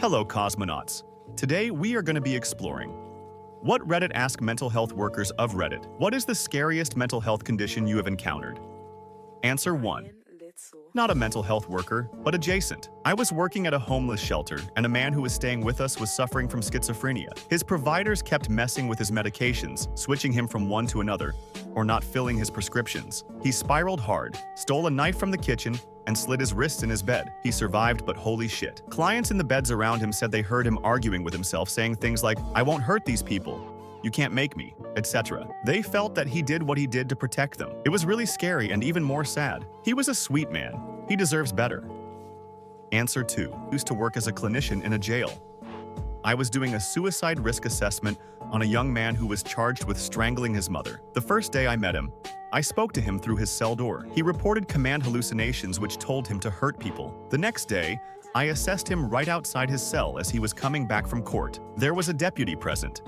Hello, cosmonauts. Today, we are going to be exploring what Reddit asked mental health workers of Reddit. What is the scariest mental health condition you have encountered? Answer 1. Not a mental health worker, but adjacent. I was working at a homeless shelter, and a man who was staying with us was suffering from schizophrenia. His providers kept messing with his medications, switching him from one to another, or not filling his prescriptions. He spiraled hard, stole a knife from the kitchen, and slit his wrists in his bed. He survived, but holy shit. Clients in the beds around him said they heard him arguing with himself, saying things like, "I won't hurt these people. You can't make me," etc. They felt that he did what he did to protect them. It was really scary and even more sad. He was a sweet man. He deserves better. Answer 2. Used to work as a clinician in a jail. I was doing a suicide risk assessment on a young man who was charged with strangling his mother. The first day I met him, I spoke to him through his cell door. He reported command hallucinations which told him to hurt people. The next day, I assessed him right outside his cell as he was coming back from court. There was a deputy present.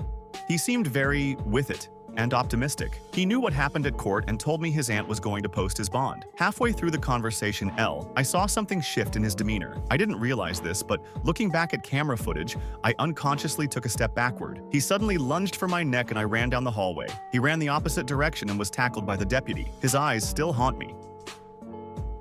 He seemed very with it and optimistic. He knew what happened at court and told me his aunt was going to post his bond. Halfway through the conversation, I saw something shift in his demeanor. I didn't realize this, but looking back at camera footage, I unconsciously took a step backward. He suddenly lunged for my neck and I ran down the hallway. He ran the opposite direction and was tackled by the deputy. His eyes still haunt me.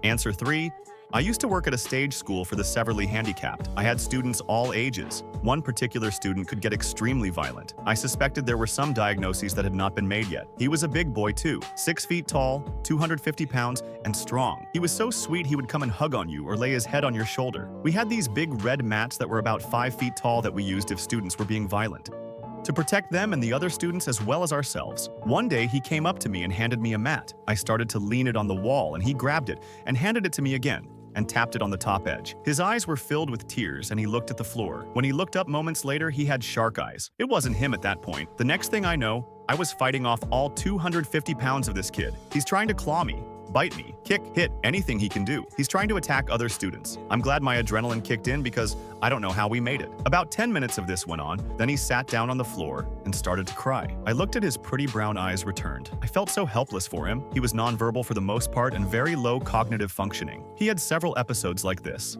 Answer 3. I used to work at a stage school for the severely handicapped. I had students all ages. One particular student could get extremely violent. I suspected there were some diagnoses that had not been made yet. He was a big boy too, 6 feet tall, 250 pounds, and strong. He was so sweet he would come and hug on you or lay his head on your shoulder. We had these big red mats that were about 5 feet tall that we used if students were being violent, to protect them and the other students as well as ourselves. One day, he came up to me and handed me a mat. I started to lean it on the wall and he grabbed it and handed it to me again and tapped it on the top edge. His eyes were filled with tears and he looked at the floor. When he looked up moments later, he had shark eyes. It wasn't him at that point. The next thing I know, I was fighting off all 250 pounds of this kid. He's trying to claw me, bite me, kick, hit, anything he can do. He's trying to attack other students. I'm glad my adrenaline kicked in because I don't know how we made it. About 10 minutes of this went on, then he sat down on the floor and started to cry. I looked at his pretty brown eyes returned. I felt so helpless for him. He was nonverbal for the most part and very low cognitive functioning. He had several episodes like this.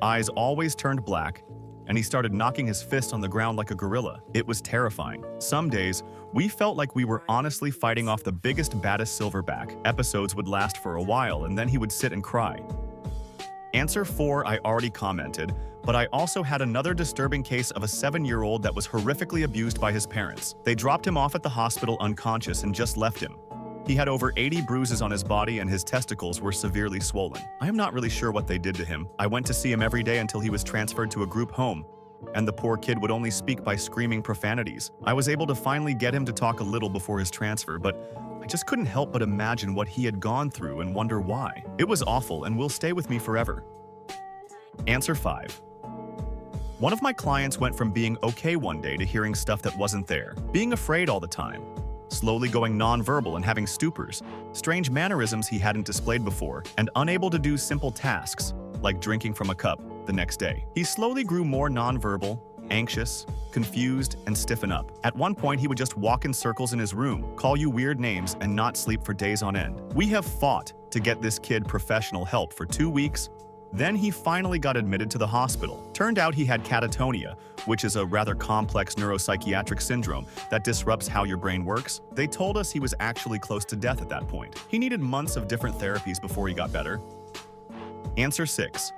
Eyes always turned black, and he started knocking his fist on the ground like a gorilla. It was terrifying. Some days, we felt like we were honestly fighting off the biggest, baddest silverback. Episodes would last for a while, and then he would sit and cry. Answer 4, I already commented, but I also had another disturbing case of a 7-year-old that was horrifically abused by his parents. They dropped him off at the hospital unconscious and just left him. He had over 80 bruises on his body and his testicles were severely swollen. I am not really sure what they did to him. I went to see him every day until he was transferred to a group home, and the poor kid would only speak by screaming profanities. I was able to finally get him to talk a little before his transfer, but I just couldn't help but imagine what he had gone through and wonder why. It was awful and will stay with me forever. Answer 5. One of my clients went from being okay one day to hearing stuff that wasn't there, being afraid all the time, slowly going nonverbal and having stupors, strange mannerisms he hadn't displayed before, and unable to do simple tasks, like drinking from a cup, the next day. He slowly grew more nonverbal, anxious, confused, and stiffen up. At one point, he would just walk in circles in his room, call you weird names, and not sleep for days on end. We have fought to get this kid professional help for 2 weeks. Then he finally got admitted to the hospital. Turned out he had catatonia, which is a rather complex neuropsychiatric syndrome that disrupts how your brain works. They told us he was actually close to death at that point. He needed months of different therapies before he got better. Answer 6.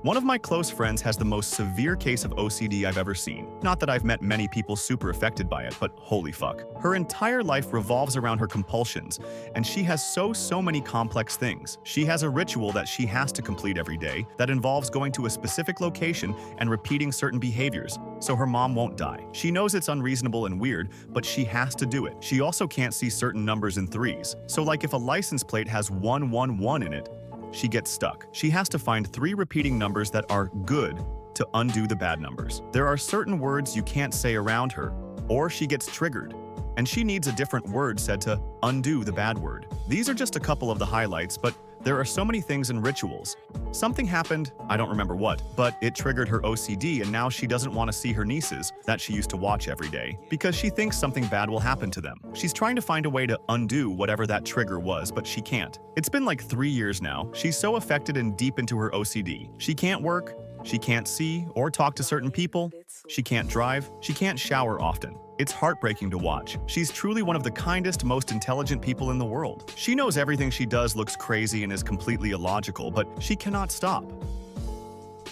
One of my close friends has the most severe case of OCD I've ever seen. Not that I've met many people super affected by it, but holy fuck. Her entire life revolves around her compulsions, and she has so many complex things. She has a ritual that she has to complete every day that involves going to a specific location and repeating certain behaviors, so her mom won't die. She knows it's unreasonable and weird, but she has to do it. She also can't see certain numbers in threes. So like if a license plate has 111 in it, she gets stuck. She has to find 3 repeating numbers that are good to undo the bad numbers. There are certain words you can't say around her, or she gets triggered, and she needs a different word said to undo the bad word. These are just a couple of the highlights, but there are so many things in rituals. Something happened, I don't remember what, but it triggered her OCD and now she doesn't want to see her nieces that she used to watch every day because she thinks something bad will happen to them. She's trying to find a way to undo whatever that trigger was, but she can't. It's been like 3 years now. She's so affected and deep into her OCD. She can't work, She can't see or talk to certain people. She can't drive. She can't shower often. It's heartbreaking to watch. She's truly one of the kindest, most intelligent people in the world. She knows everything she does looks crazy and is completely illogical, but she cannot stop.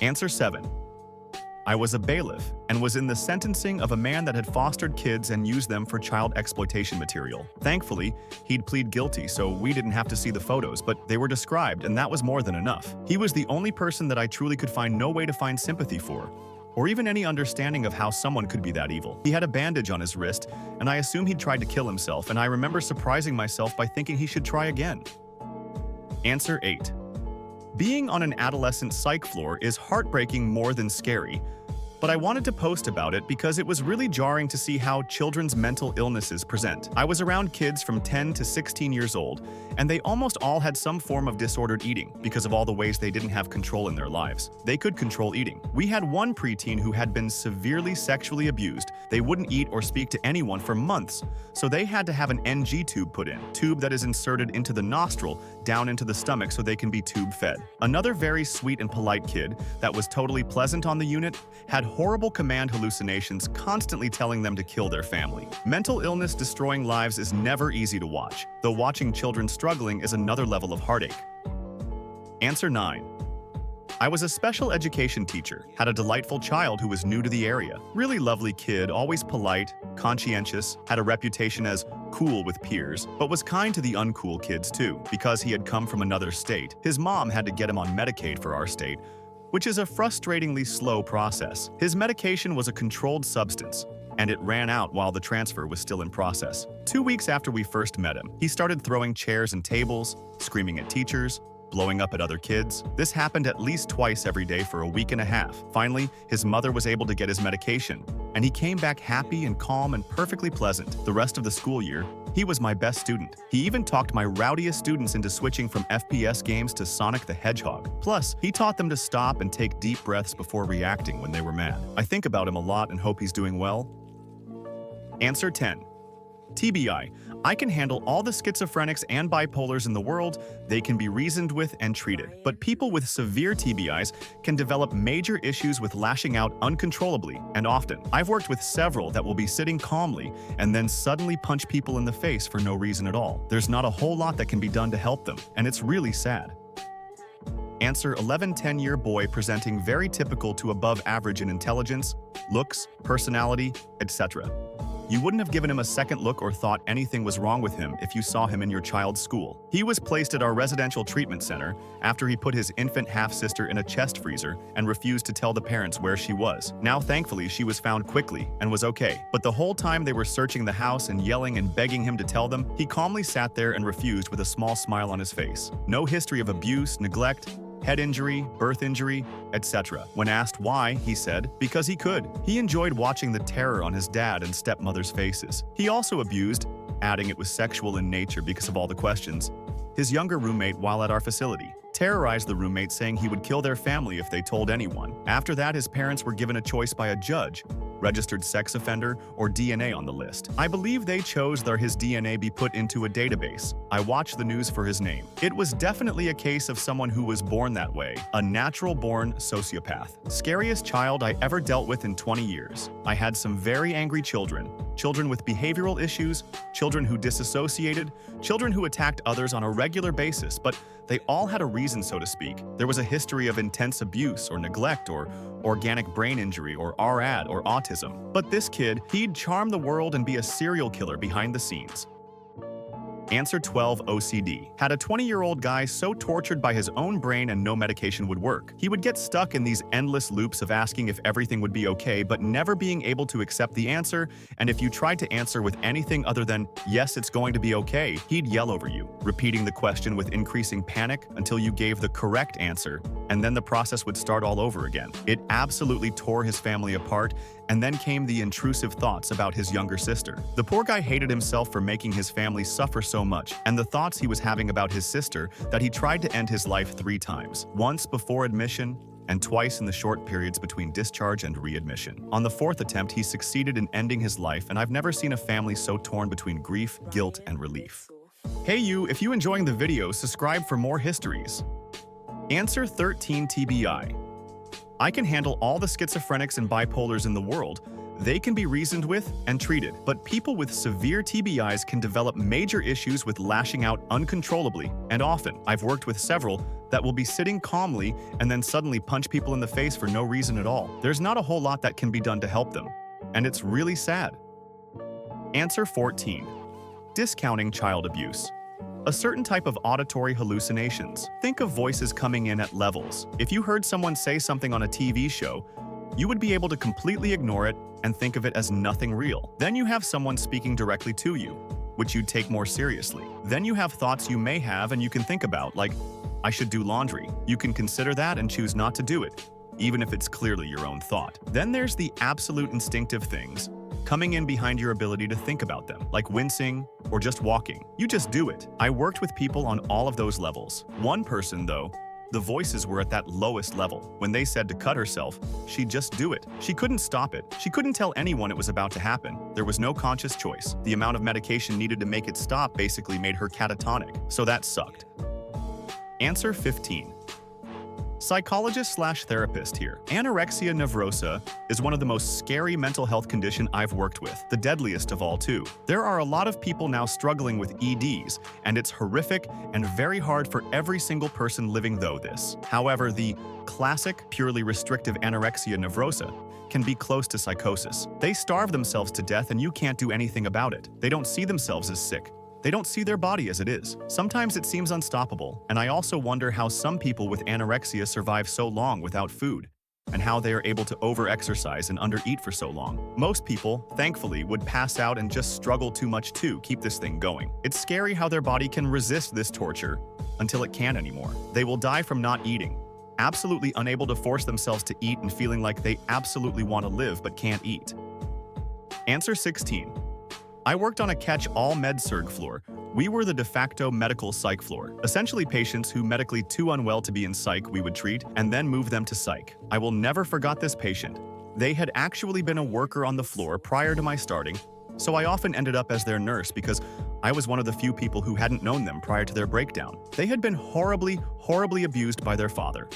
Answer 7. I was a bailiff and was in the sentencing of a man that had fostered kids and used them for child exploitation material. Thankfully, he'd plead guilty, so we didn't have to see the photos, but they were described, and that was more than enough. He was the only person that I truly could find no way to find sympathy for, or even any understanding of how someone could be that evil. He had a bandage on his wrist, and I assume he'd tried to kill himself, and I remember surprising myself by thinking he should try again. Answer 8. Being on an adolescent psych floor is heartbreaking more than scary, but I wanted to post about it because it was really jarring to see how children's mental illnesses present. I was around kids from 10 to 16 years old, and they almost all had some form of disordered eating because of all the ways they didn't have control in their lives. They could control eating. We had one preteen who had been severely sexually abused. They wouldn't eat or speak to anyone for months, so they had to have an NG tube put in, tube that is inserted into the nostril down into the stomach so they can be tube fed. Another very sweet and polite kid that was totally pleasant on the unit had horrible command hallucinations constantly telling them to kill their family. Mental illness destroying lives is never easy to watch, though watching children struggling is another level of heartache. Answer 9. I was a special education teacher, had a delightful child who was new to the area. Really lovely kid, always polite, conscientious, had a reputation as cool with peers, but was kind to the uncool kids too. Because he had come from another state, his mom had to get him on Medicaid for our state, which is a frustratingly slow process. His medication was a controlled substance, and it ran out while the transfer was still in process. 2 weeks after we first met him, he started throwing chairs and tables, screaming at teachers, blowing up at other kids. This happened at least twice every day for a week and a half. Finally, his mother was able to get his medication, and he came back happy and calm and perfectly pleasant. The rest of the school year, he was my best student. He even talked my rowdiest students into switching from FPS games to Sonic the Hedgehog. Plus, he taught them to stop and take deep breaths before reacting when they were mad. I think about him a lot and hope he's doing well. Answer 10. TBI, I can handle all the schizophrenics and bipolars in the world. They can be reasoned with and treated. But people with severe TBIs can develop major issues with lashing out uncontrollably and often. I've worked with several that will be sitting calmly and then suddenly punch people in the face for no reason at all. There's not a whole lot that can be done to help them, and it's really sad. Answer 11. 10-year boy presenting very typical to above average in intelligence, looks, personality, etc. You wouldn't have given him a second look or thought anything was wrong with him if you saw him in your child's school. He was placed at our residential treatment center after he put his infant half-sister in a chest freezer and refused to tell the parents where she was. Now, thankfully, she was found quickly and was okay. But the whole time they were searching the house and yelling and begging him to tell them, he calmly sat there and refused with a small smile on his face. No history of abuse, neglect, head injury, birth injury, etc. When asked why, he said, because he could. He enjoyed watching the terror on his dad and stepmother's faces. He also abused, adding it was sexual in nature because of all the questions, his younger roommate while at our facility. Terrorized the roommate, saying he would kill their family if they told anyone. After that, his parents were given a choice by a judge, registered sex offender, or DNA on the list. I believe they chose that his DNA be put into a database. I watched the news for his name. It was definitely a case of someone who was born that way, a natural-born sociopath. Scariest child I ever dealt with in 20 years. I had some very angry children, children with behavioral issues, children who disassociated, children who attacked others on a regular basis, but they all had a reason, so to speak. There was a history of intense abuse or neglect or organic brain injury or RAD or autism. But this kid, he'd charm the world and be a serial killer behind the scenes. Answer 12. OCD. Had a 20-year-old guy so tortured by his own brain and no medication would work. He would get stuck in these endless loops of asking if everything would be okay, but never being able to accept the answer, and if you tried to answer with anything other than, yes, it's going to be okay, he'd yell over you, repeating the question with increasing panic until you gave the correct answer, and then the process would start all over again. It absolutely tore his family apart, and then came the intrusive thoughts about his younger sister. The poor guy hated himself for making his family suffer so much, and the thoughts he was having about his sister that he tried to end his life 3 times, once before admission and twice in the short periods between discharge and readmission. On the 4th attempt, he succeeded in ending his life, and I've never seen a family so torn between grief, guilt, and relief. Hey you, if you're enjoying the video, subscribe for more histories. Answer 13. TBI. I can handle all the schizophrenics and bipolars in the world. They can be reasoned with and treated, but people with severe TBIs can develop major issues with lashing out uncontrollably, and often, I've worked with several, that will be sitting calmly and then suddenly punch people in the face for no reason at all. There's not a whole lot that can be done to help them, and it's really sad. Answer 14. Discounting child abuse. A certain type of auditory hallucinations. Think of voices coming in at levels. If you heard someone say something on a TV show, you would be able to completely ignore it and think of it as nothing real. Then you have someone speaking directly to you, which you'd take more seriously. Then you have thoughts you may have and you can think about, like, I should do laundry. You can consider that and choose not to do it, even if it's clearly your own thought. Then there's the absolute instinctive things, coming in behind your ability to think about them, like wincing or just walking. You just do it. I worked with people on all of those levels. One person, though, the voices were at that lowest level. When they said to cut herself, she'd just do it. She couldn't stop it. She couldn't tell anyone it was about to happen. There was no conscious choice. The amount of medication needed to make it stop basically made her catatonic, so that sucked. Answer 15. Psychologist/therapist here. Anorexia nervosa is one of the most scary mental health condition I've worked with, the deadliest of all too. There are a lot of people now struggling with EDs, and it's horrific and very hard for every single person living through this. However, the classic, purely restrictive anorexia nervosa can be close to psychosis. They starve themselves to death and you can't do anything about it. They don't see themselves as sick. They don't see their body as it is. Sometimes it seems unstoppable, and I also wonder how some people with anorexia survive so long without food, and how they are able to over-exercise and under-eat for so long. Most people, thankfully, would pass out and just struggle too much to keep this thing going. It's scary how their body can resist this torture until it can't anymore. They will die from not eating, absolutely unable to force themselves to eat and feeling like they absolutely want to live but can't eat. Answer 16. I worked on a catch-all med-surg floor. We were the de facto medical psych floor. Essentially patients who medically too unwell to be in psych we would treat and then move them to psych. I will never forget this patient. They had actually been a worker on the floor prior to my starting, so I often ended up as their nurse because I was one of the few people who hadn't known them prior to their breakdown. They had been horribly abused by their father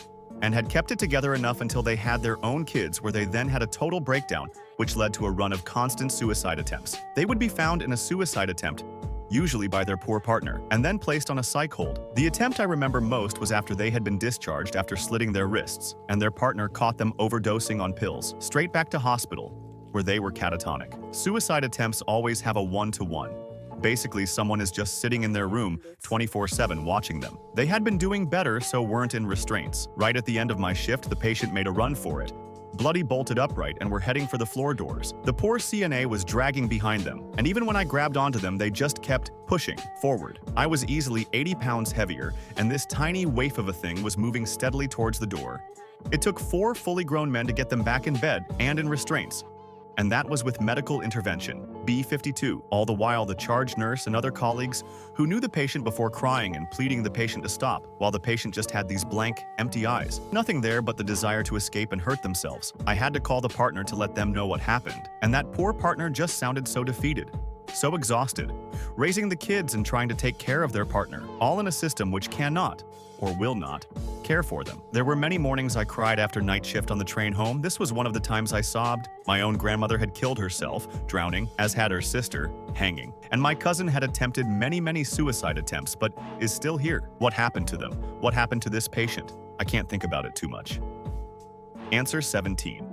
and had kept it together enough until they had their own kids, where they then had a total breakdown, which led to a run of constant suicide attempts. They would be found in a suicide attempt, usually by their poor partner, and then placed on a psych hold. The attempt I remember most was after they had been discharged after slitting their wrists, and their partner caught them overdosing on pills, straight back to hospital, where they were catatonic. Suicide attempts always have a one-to-one. Basically, someone is just sitting in their room 24/7 watching them. They had been doing better, so weren't in restraints. Right at the end of my shift, the patient made a run for it, bloody bolted upright, and were heading for the floor doors. The poor CNA was dragging behind them, and even when I grabbed onto them, they just kept pushing forward. I was easily 80 pounds heavier, and this tiny waif of a thing was moving steadily towards the door. It took 4 fully grown men to get them back in bed and in restraints, and that was with medical intervention, B52. All the while, the charge nurse and other colleagues who knew the patient before crying and pleading the patient to stop, while the patient just had these blank, empty eyes. Nothing there but the desire to escape and hurt themselves. I had to call the partner to let them know what happened, and that poor partner just sounded so defeated, so exhausted, raising the kids and trying to take care of their partner, all in a system which cannot, or will not, care for them. There were many mornings I cried after night shift on the train home. This was one of the times I sobbed. My own grandmother had killed herself, drowning, as had her sister, hanging. And my cousin had attempted many suicide attempts, but is still here. What happened to them? What happened to this patient? I can't think about it too much. Answer 17.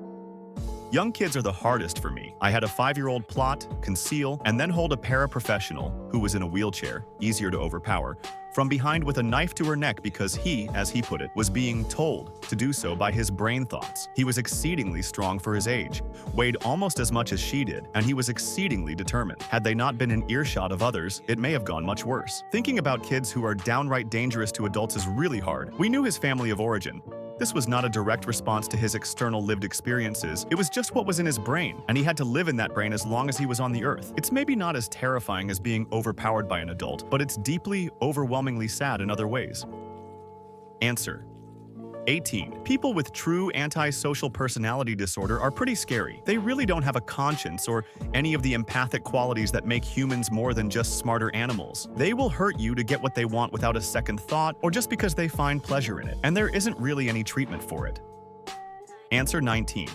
Young kids are the hardest for me. I had a 5-year-old plot, conceal, and then hold a paraprofessional, who was in a wheelchair, easier to overpower, from behind with a knife to her neck because he, as he put it, was being told to do so by his brain thoughts. He was exceedingly strong for his age, weighed almost as much as she did, and he was exceedingly determined. Had they not been in earshot of others, it may have gone much worse. Thinking about kids who are downright dangerous to adults is really hard. We knew his family of origin. This was not a direct response to his external lived experiences. It was just what was in his brain, and he had to live in that brain as long as he was on the earth. It's maybe not as terrifying as being overpowered by an adult, but it's deeply, overwhelmingly sad in other ways. Answer: 18. People with true antisocial personality disorder are pretty scary. They really don't have a conscience or any of the empathic qualities that make humans more than just smarter animals. They will hurt you to get what they want without a second thought or just because they find pleasure in it, and there isn't really any treatment for it. Answer 19.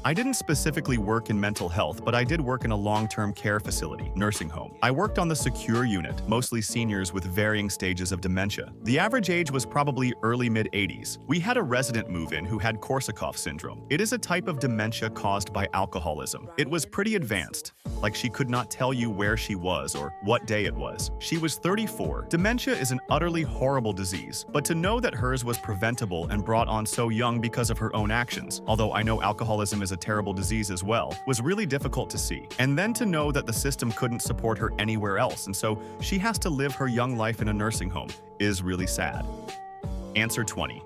I didn't specifically work in mental health, but I did work in a long-term care facility, nursing home. I worked on the secure unit, mostly seniors with varying stages of dementia. The average age was probably early mid-80s. We had a resident move in who had Korsakoff syndrome. It is a type of dementia caused by alcoholism. It was pretty advanced, like she could not tell you where she was or what day it was. She was 34. Dementia is an utterly horrible disease, but to know that hers was preventable and brought on so young because of her own actions, although I know alcoholism is a terrible disease as well, was really difficult to see. And then to know that the system couldn't support her anywhere else, and so she has to live her young life in a nursing home, is really sad. Answer 20.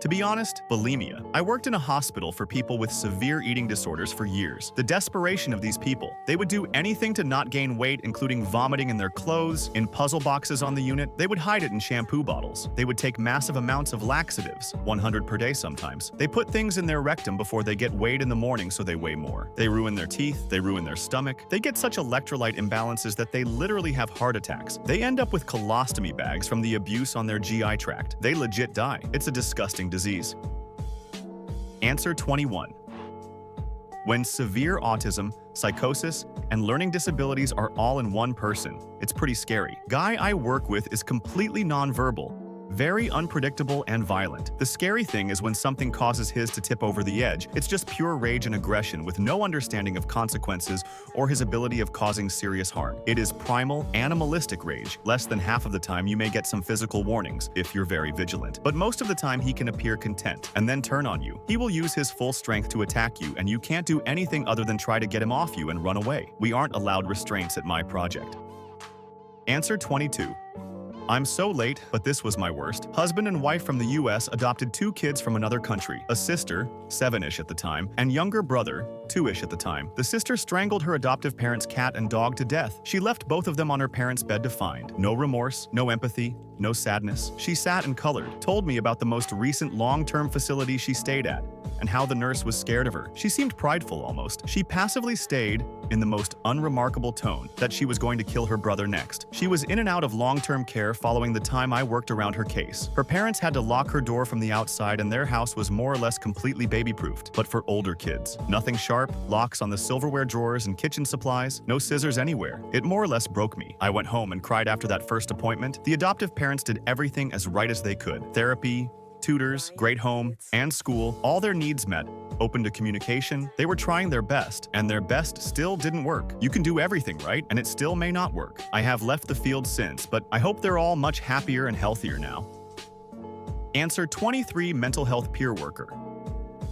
To be honest, bulimia. I worked in a hospital for people with severe eating disorders for years. The desperation of these people. They would do anything to not gain weight, including vomiting in their clothes, in puzzle boxes on the unit. They would hide it in shampoo bottles. They would take massive amounts of laxatives, 100 per day sometimes. They put things in their rectum before they get weighed in the morning so they weigh more. They ruin their teeth, they ruin their stomach. They get such electrolyte imbalances that they literally have heart attacks. They end up with colostomy bags from the abuse on their GI tract. They legit die. It's a disgusting disease. Answer 21. When severe autism, psychosis, and learning disabilities are all in one person, it's pretty scary. Guy I work with is completely nonverbal, very unpredictable and violent. The scary thing is when something causes his to tip over the edge, it's just pure rage and aggression with no understanding of consequences or his ability of causing serious harm. It is primal, animalistic rage. Less than half of the time you may get some physical warnings if you're very vigilant, but most of the time he can appear content and then turn on you. He will use his full strength to attack you and you can't do anything other than try to get him off you and run away. We aren't allowed restraints at my project. Answer 22. I'm so late, but this was my worst. Husband and wife from the US adopted 2 kids from another country. A sister, 7-ish at the time, and younger brother, 2-ish at the time. The sister strangled her adoptive parents' cat and dog to death. She left both of them on her parents' bed to find. No remorse, no empathy, no sadness. She sat and colored, told me about the most recent long-term facility she stayed at, and how the nurse was scared of her. She seemed prideful almost. She passively stayed in the most unremarkable tone that she was going to kill her brother next. She was in and out of long-term care following the time I worked around her case. Her parents had to lock her door from the outside and their house was more or less completely baby-proofed, but for older kids. Nothing sharp, locks on the silverware drawers and kitchen supplies, no scissors anywhere. It more or less broke me. I went home and cried after that first appointment. The adoptive parents did everything as right as they could. Therapy, tutors, great home, and school, all their needs met, open to communication. They were trying their best, and their best still didn't work. You can do everything, right? And it still may not work. I have left the field since, but I hope they're all much happier and healthier now. Answer 23. Mental health peer worker.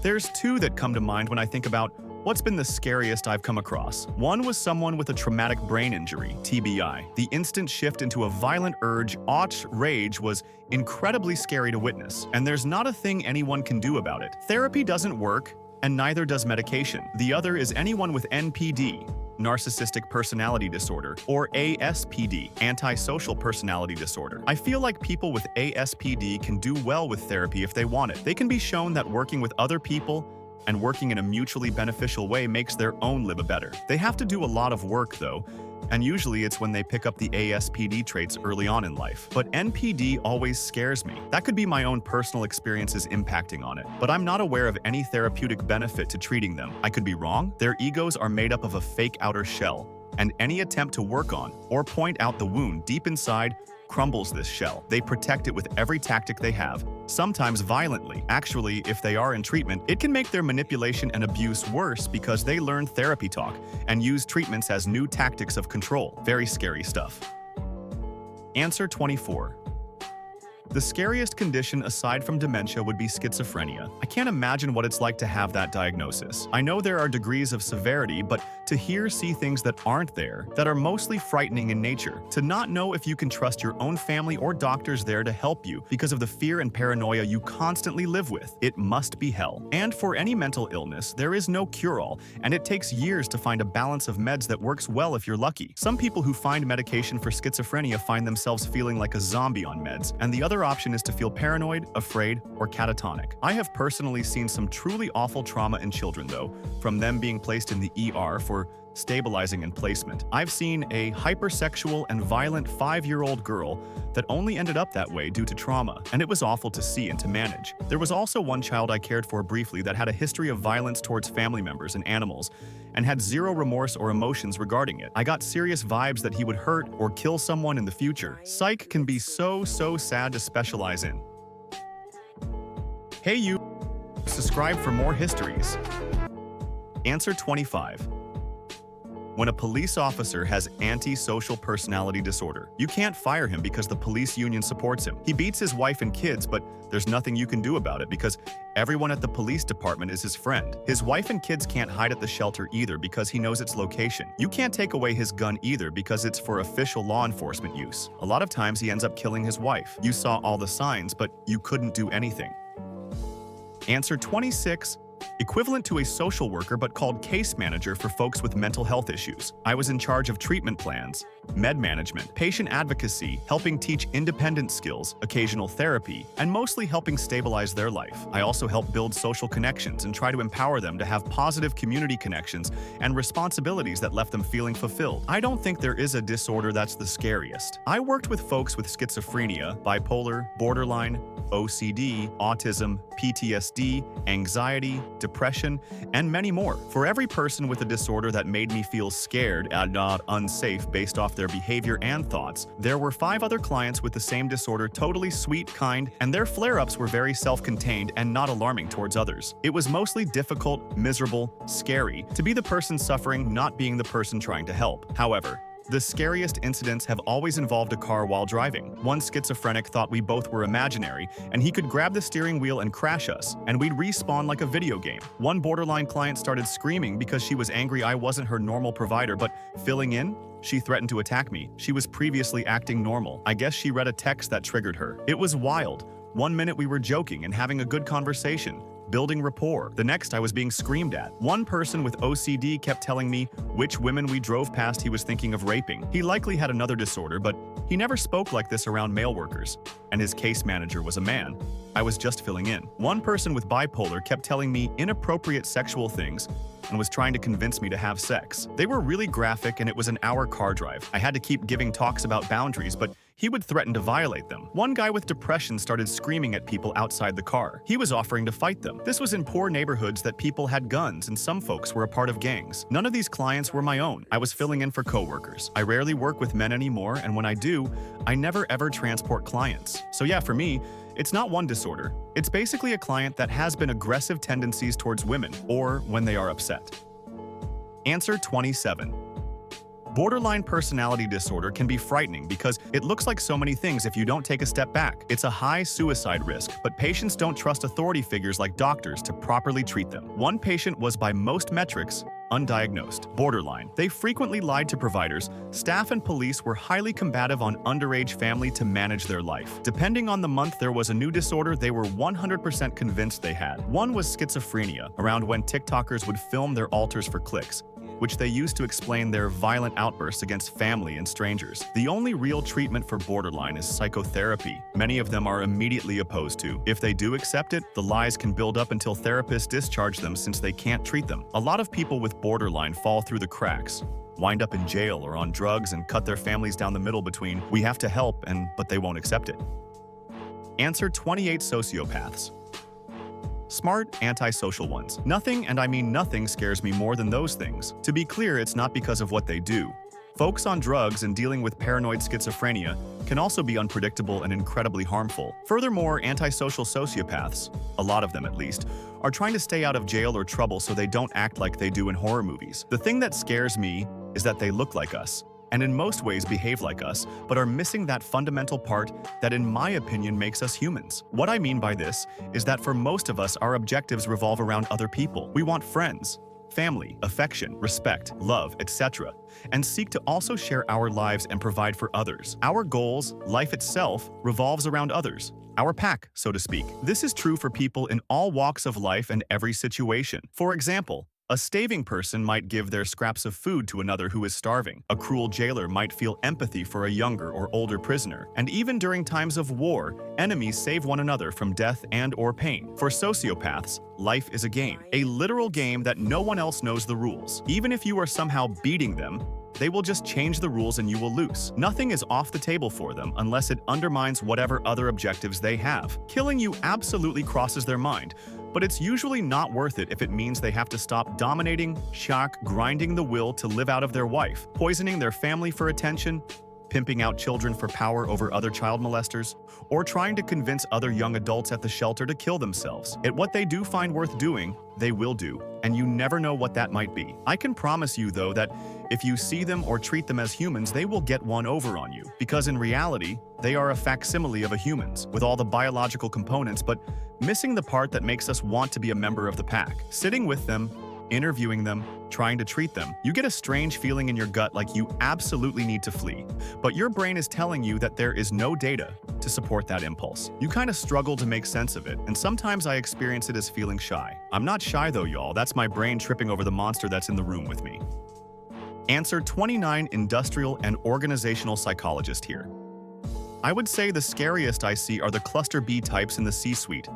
There's 2 that come to mind when I think about what's been the scariest I've come across. One was someone with a traumatic brain injury, TBI. The instant shift into a violent urge, rage was incredibly scary to witness, and there's not a thing anyone can do about it. Therapy doesn't work, and neither does medication. The other is anyone with NPD, narcissistic personality disorder, or ASPD, antisocial personality disorder. I feel like people with ASPD can do well with therapy if they want it. They can be shown that working with other people and working in a mutually beneficial way makes their own live better. They have to do a lot of work though, and usually it's when they pick up the ASPD traits early on in life. But NPD always scares me. That could be my own personal experiences impacting on it, but I'm not aware of any therapeutic benefit to treating them. I could be wrong. Their egos are made up of a fake outer shell, and any attempt to work on or point out the wound deep inside crumbles this shell. They protect it with every tactic they have, sometimes violently. Actually, if they are in treatment, it can make their manipulation and abuse worse because they learn therapy talk and use treatments as new tactics of control. Very scary stuff. Answer 24. The scariest condition aside from dementia would be schizophrenia. I can't imagine what it's like to have that diagnosis. I know there are degrees of severity, but to see things that aren't there, that are mostly frightening in nature, to not know if you can trust your own family or doctors there to help you because of the fear and paranoia you constantly live with, it must be hell. And for any mental illness, there is no cure-all, and it takes years to find a balance of meds that works well if you're lucky. Some people who find medication for schizophrenia find themselves feeling like a zombie on meds, and the other option is to feel paranoid, afraid, or catatonic. I have personally seen some truly awful trauma in children though, from them being placed in the ER for stabilizing, and placement. I've seen a hypersexual and violent 5-year-old girl that only ended up that way due to trauma, and it was awful to see and to manage. There was also one child I cared for briefly that had a history of violence towards family members and animals, and had zero remorse or emotions regarding it. I got serious vibes that he would hurt or kill someone in the future. Psych can be so sad to specialize in. Hey you! Subscribe for more histories. Answer 25. When a police officer has antisocial personality disorder, you can't fire him because the police union supports him. He beats his wife and kids, but there's nothing you can do about it because everyone at the police department is his friend. His wife and kids can't hide at the shelter either because he knows its location. You can't take away his gun either because it's for official law enforcement use. A lot of times he ends up killing his wife. You saw all the signs, but you couldn't do anything. Answer 26. Equivalent to a social worker but called case manager for folks with mental health issues. I was in charge of treatment plans, med management, patient advocacy, helping teach independent skills, occasional therapy, and mostly helping stabilize their life. I also help build social connections and try to empower them to have positive community connections and responsibilities that left them feeling fulfilled. I don't think there is a disorder that's the scariest. I worked with folks with schizophrenia, bipolar, borderline, OCD, autism, PTSD, anxiety, depression, and many more. For every person with a disorder that made me feel scared and not unsafe based off their behavior and thoughts, there were 5 other clients with the same disorder, totally sweet, kind, and their flare-ups were very self-contained and not alarming towards others. It was mostly difficult, miserable, scary to be the person suffering, not being the person trying to help. However, the scariest incidents have always involved a car while driving. One schizophrenic thought we both were imaginary, and he could grab the steering wheel and crash us, and we'd respawn like a video game. One borderline client started screaming because she was angry I wasn't her normal provider, but filling in, she threatened to attack me. She was previously acting normal. I guess she read a text that triggered her. It was wild. One minute we were joking and having a good conversation, building rapport. The next I was being screamed at. One person with OCD kept telling me which women we drove past he was thinking of raping. He likely had another disorder, but he never spoke like this around male workers. And his case manager was a man. I was just filling in. One person with bipolar kept telling me inappropriate sexual things and was trying to convince me to have sex. They were really graphic and it was an hour car drive. I had to keep giving talks about boundaries, but he would threaten to violate them. One guy with depression started screaming at people outside the car. He was offering to fight them. This was in poor neighborhoods that people had guns and some folks were a part of gangs. None of these clients were my own. I was filling in for coworkers. I rarely work with men anymore, and when I do, I never ever transport clients. So yeah, for me, it's not one disorder. It's basically a client that has been aggressive tendencies towards women or when they are upset. Answer 27. Borderline personality disorder can be frightening because it looks like so many things if you don't take a step back. It's a high suicide risk, but patients don't trust authority figures like doctors to properly treat them. One patient was by most metrics undiagnosed, borderline. They frequently lied to providers. Staff and police were highly combative on underage family to manage their life. Depending on the month there was a new disorder they were 100% convinced they had. One was schizophrenia, around when TikTokers would film their altars for clicks, which they used to explain their violent outbursts against family and strangers. The only real treatment for borderline is psychotherapy. Many of them are immediately opposed to. If they do accept it, the lies can build up until therapists discharge them since they can't treat them. A lot of people with borderline fall through the cracks, wind up in jail or on drugs and cut their families down the middle between we have to help but they won't accept it. Answer 28 sociopaths. Smart, antisocial ones. Nothing, and I mean nothing, scares me more than those things. To be clear, it's not because of what they do. Folks on drugs and dealing with paranoid schizophrenia can also be unpredictable and incredibly harmful. Furthermore, antisocial sociopaths, a lot of them at least, are trying to stay out of jail or trouble so they don't act like they do in horror movies. The thing that scares me is that they look like us, and in most ways behave like us, but are missing that fundamental part that in my opinion makes us humans. What I mean by this is that for most of us, our objectives revolve around other people. We want friends, family, affection, respect, love, etc., and seek to also share our lives and provide for others. Our goals, life itself, revolves around others. Our pack, so to speak. This is true for people in all walks of life and every situation. For example, A starving person might give their scraps of food to another who is starving. A cruel jailer might feel empathy for a younger or older prisoner. And even during times of war, enemies save one another from death and/or pain. For sociopaths, life is a game. A literal game that no one else knows the rules. Even if you are somehow beating them, they will just change the rules and you will lose. Nothing is off the table for them unless it undermines whatever other objectives they have. Killing you absolutely crosses their mind, but it's usually not worth it if it means they have to stop dominating, grinding the will to live out of their wife, poisoning their family for attention, pimping out children for power over other child molesters, or trying to convince other young adults at the shelter to kill themselves. What they do find worth doing, they will do, and you never know what that might be. I can promise you, though, that if you see them or treat them as humans, they will get one over on you, because in reality, they are a facsimile of a humans, with all the biological components, but missing the part that makes us want to be a member of the pack. Sitting with them, interviewing them, trying to treat them, you get a strange feeling in your gut like you absolutely need to flee. But your brain is telling you that there is no data to support that impulse. You kind of struggle to make sense of it, and sometimes I experience it as feeling shy. I'm not shy though, y'all. That's my brain tripping over the monster that's in the room with me. Answer 29 industrial and organizational psychologist here. I would say the scariest I see are the cluster B types in the C-suite.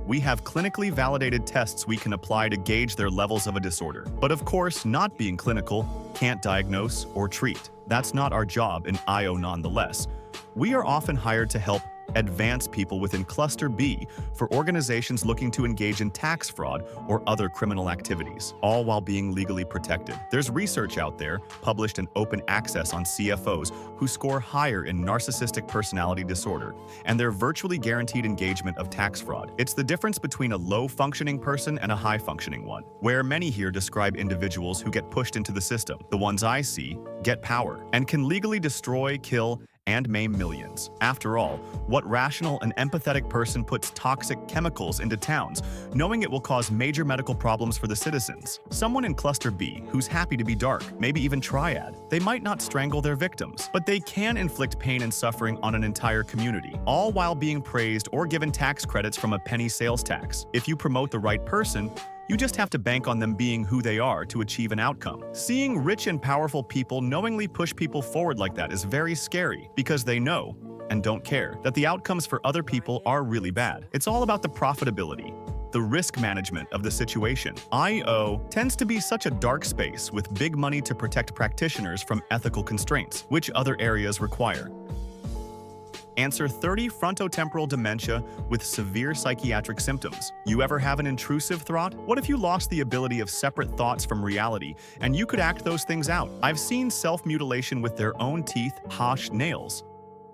We have clinically validated tests we can apply to gauge their levels of a disorder. But of course, not being clinical can't diagnose or treat. That's not our job in IO nonetheless. We are often hired to help advance people within Cluster B for organizations looking to engage in tax fraud or other criminal activities, all while being legally protected. There's research out there, published in open access on CFOs, who score higher in narcissistic personality disorder, and their virtually guaranteed engagement of tax fraud. It's the difference between a low-functioning person and a high-functioning one, where many here describe individuals who get pushed into the system. The ones I see get power and can legally destroy, kill, and maim millions. After all, what rational and empathetic person puts toxic chemicals into towns, knowing it will cause major medical problems for the citizens? Someone in Cluster B who's happy to be dark, maybe even triad. They might not strangle their victims, but they can inflict pain and suffering on an entire community, all while being praised or given tax credits from a penny sales tax. If you promote the right person, you just have to bank on them being who they are to achieve an outcome. Seeing rich and powerful people knowingly push people forward like that is very scary, because they know, and don't care, that the outcomes for other people are really bad. It's all about the profitability, the risk management of the situation. IO tends to be such a dark space with big money to protect practitioners from ethical constraints, which other areas require. Answer 30 frontotemporal dementia with severe psychiatric symptoms. You ever have an intrusive thought? What if you lost the ability of separate thoughts from reality and you could act those things out? I've seen self-mutilation with their own teeth, nails,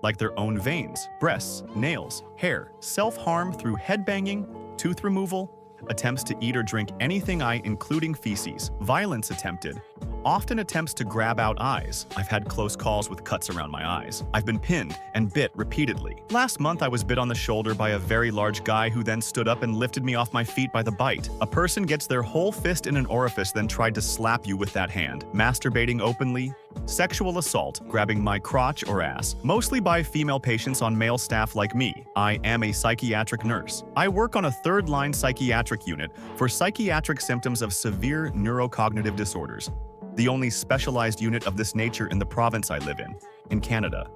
like their own veins, breasts, nails, hair, self-harm through headbanging, tooth removal, attempts to eat or drink anything including feces, violence attempted, often attempts to grab out eyes. I've had close calls with cuts around my eyes. I've been pinned and bit repeatedly. Last month, I was bit on the shoulder by a very large guy who then stood up and lifted me off my feet by the bite. A person gets their whole fist in an orifice, then tried to slap you with that hand. Masturbating openly. Sexual assault, grabbing my crotch or ass, mostly by female patients on male staff like me. I am a psychiatric nurse. I work on a third-line psychiatric unit for psychiatric symptoms of severe neurocognitive disorders, the only specialized unit of this nature in the province I live in Canada.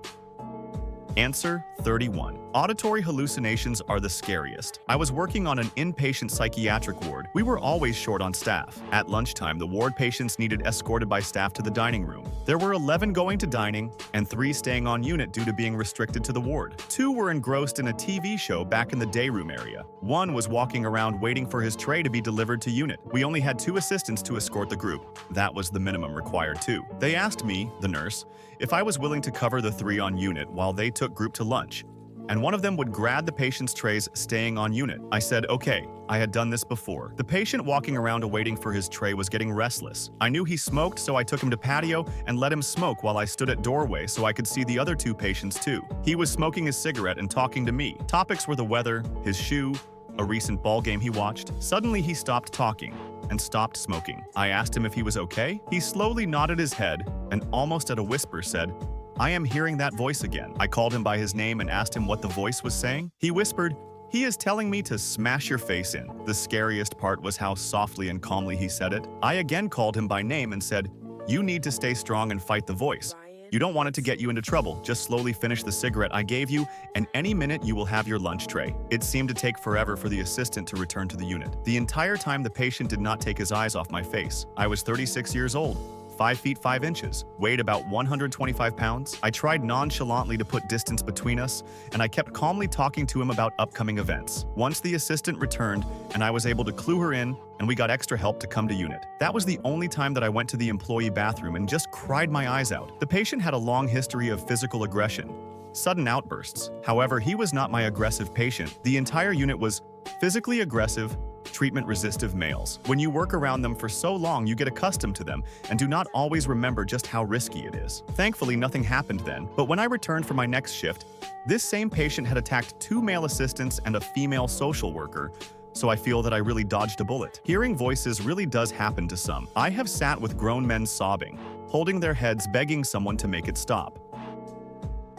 Answer 31. Auditory hallucinations are the scariest. I was working on an inpatient psychiatric ward. We were always short on staff. At lunchtime, the ward patients needed escorted by staff to the dining room. There were 11 going to dining and 3 staying on unit due to being restricted to the ward. 2 were engrossed in a TV show back in the day room area. 1 was walking around waiting for his tray to be delivered to unit. We only had 2 assistants to escort the group. That was the minimum required too. They asked me, the nurse, if I was willing to cover the 3 on unit while they took group to lunch, and one of them would grab the patient's trays staying on unit. I said, okay, I had done this before. The patient walking around waiting for his tray was getting restless. I knew he smoked, so I took him to patio and let him smoke while I stood at doorway so I could see the other 2 patients too. He was smoking his cigarette and talking to me. Topics were the weather, his shoe, a recent ball game he watched. Suddenly he stopped talking and stopped smoking. I asked him if he was okay. He slowly nodded his head and almost at a whisper said, I am hearing that voice again. I called him by his name and asked him what the voice was saying. He whispered, He is telling me to smash your face in. The scariest part was how softly and calmly he said it. I again called him by name and said, "You need to stay strong and fight the voice. You don't want it to get you into trouble. Just slowly finish the cigarette I gave you, and any minute you will have your lunch tray." It seemed to take forever for the assistant to return to the unit. The entire time the patient did not take his eyes off my face. I was 36 years old. 5 feet 5 inches, weighed about 125 pounds. I tried nonchalantly to put distance between us, and I kept calmly talking to him about upcoming events. Once the assistant returned, and I was able to clue her in, and we got extra help to come to unit. That was the only time that I went to the employee bathroom and just cried my eyes out. The patient had a long history of physical aggression, sudden outbursts. However, he was not my aggressive patient. The entire unit was physically aggressive, treatment-resistive males. When you work around them for so long, you get accustomed to them and do not always remember just how risky it is. Thankfully, nothing happened then, but when I returned for my next shift, this same patient had attacked 2 male assistants and a female social worker, so I feel that I really dodged a bullet. Hearing voices really does happen to some. I have sat with grown men sobbing, holding their heads begging someone to make it stop.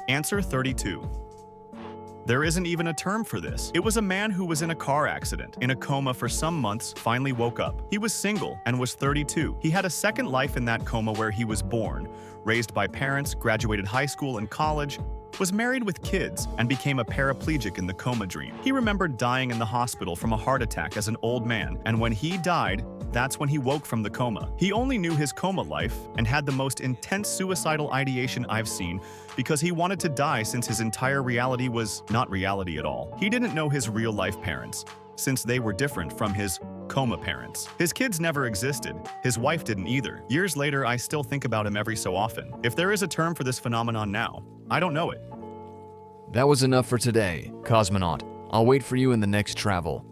Answer 32. There isn't even a term for this. It was a man who was in a car accident, in a coma for some months, finally woke up. He was single and was 32. He had a second life in that coma where he was born, raised by parents, graduated high school and college, was married with kids, and became a paraplegic in the coma dream. He remembered dying in the hospital from a heart attack as an old man, and when he died, that's when he woke from the coma. He only knew his coma life and had the most intense suicidal ideation I've seen because he wanted to die since his entire reality was not reality at all. He didn't know his real-life parents, since they were different from his coma parents. His kids never existed. His wife didn't either. Years later, I still think about him every so often. If there is a term for this phenomenon now, I don't know it. That was enough for today, Cosmonaut. I'll wait for you in the next travel.